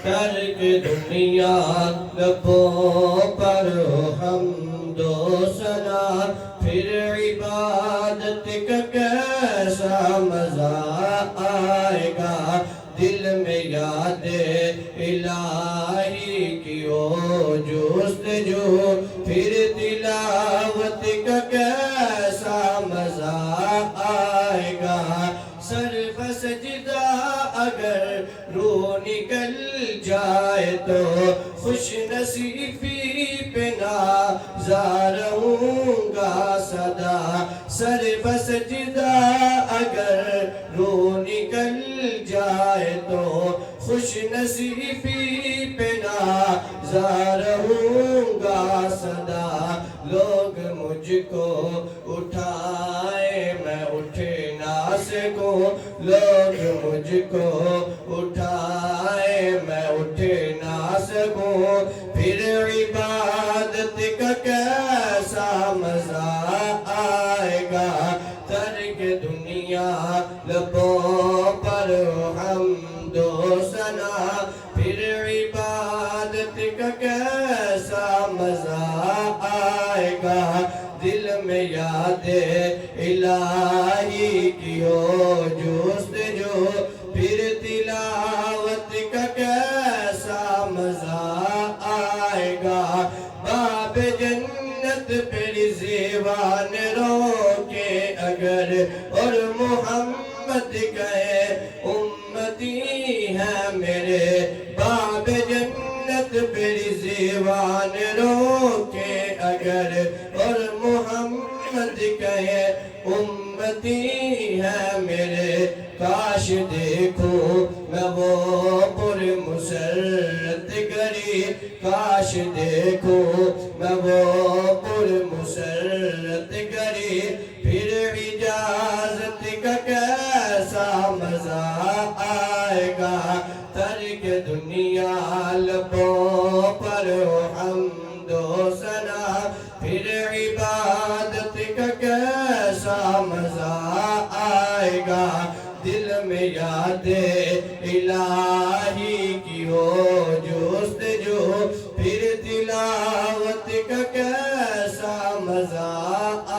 ترک دنیا لبوں پر حمد و ثنا، پھر عبادت کا کیسا مزہ آئے گا، دل میں یاد الہی کی ہو جستجو، پھر تلاوت کا کیسا مزہ آئے گا، سر بسجدہ اگر روح نکل جائے تو خوش نصیبی پہ نازا رہوں گا سدا، سر بسجدہ اگر روح نکل جائے تو خوش نصیبی پہ نازا رہوں گا سدا، لوگ مجھ کو اٹھائے میں اٹھ نہ سکوں، لوگ مجھ کو اٹھائے میں اٹھ نہ سکوں، پھر عبادت کا کیسا مزہ آئے گا، ترک دنیا لبوں پر حمد و ثنا، پھر عبادت کا کیسا مزہ آئے گا، دل میں یاد الہی کی ہو جستجو، پھر تلاوت کا کیسا مزہ آئے گا، باب جنت پر زیوان روکے اگر اور محمد کہے امتی ہے میرے، باب جنت پر زیوان روکے اگر اور محمد کہے امتی ہے میرے، کاش دیکھوں میں وہ پر مسرت گری، کاش دیکھوں میں وہ پر مسرت گری، پھر اجازت کا کیسا مزہ آئے گا، ترک دنیا لبوں پر حمد و ثنا، پھر عبادت کا کیسا مزہ آئے گا، دل میں یاد الہی کی ہو جستجو، پھر تلاوت کا کیسا مزہ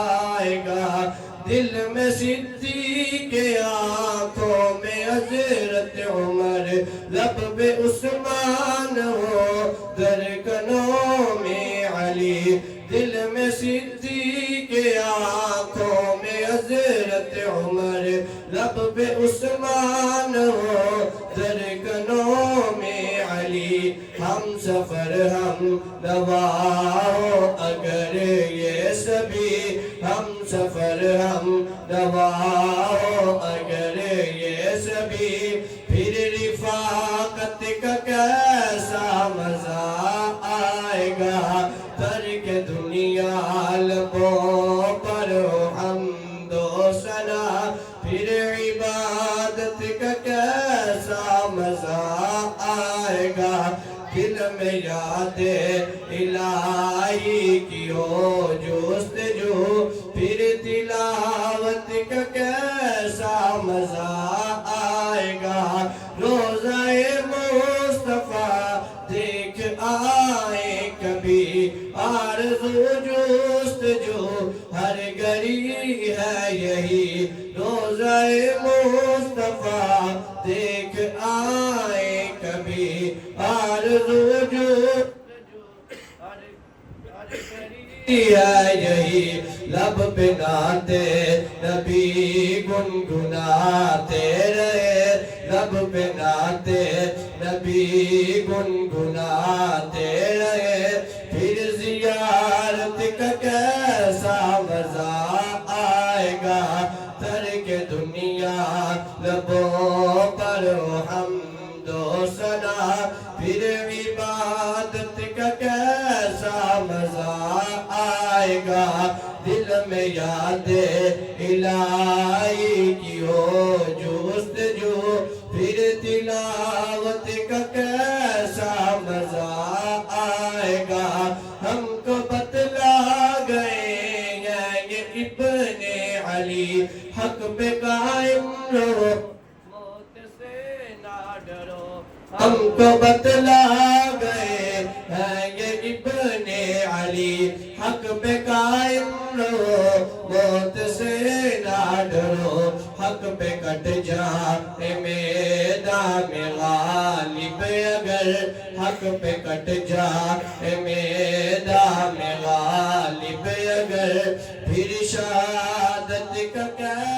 آئے گا، دل میں صدیق آنکھوں میں حضرت عمر، لب پہ عثمان ہو درکنوں میں علی، دل میں صدیق آنکھوں میں حضرت عمر، لب پہ عثمان ہو درکنوں میں علی، ہم سفر ہم نوا ہو اگر یہ سبھی، ہم سفر ہم نوا ہو اگر یہ سبھی، پھر رفاقت کا کیسا مزہ آئے گا، ترک دنیا لبوں پر حمد و ثنا، پھر عبادت کا کیسا مزہ آئے گا، دل میں یاد الہی کی ہو جستجو، پھر تلاوت کا کیسا مزہ آئے گا، روضہ مصطفیٰ دیکھ آئے کبھی، آرزو جستجو ہر گھڑی ہے یہی، روضہ مصطفیٰ دیکھ آئے کبھی، آرزو جستجو ہر گھڑی ہے یہی، لب پہ نعت نبی گنگناتے رہے، لب پہ نعت نبی گنگناتے رہے، پھر زیارت کا کیسا مزہ آئے گا، ترک دنیا لبوں پر حمد و ثنا، پھر عبادت کا کیسا مزہ آئے گا، دل میں یاد الہی کی ہو جستجو، پھر تلاوت کا کیسا مزہ آئے گا، ہم کو بتلا گئے ہیں یہ ابن علی، حق پہ قائم رہو موت سے نہ ڈرو، ہم کو بتلا گئے ہیں یہ ابن علی حق پہ قائم رہو موت سے نہ ڈرو حق پہ کٹ جائے میدان میں غالب اگر حق پہ کٹ جائے میدان میں غالب اگر پھر شہادت کا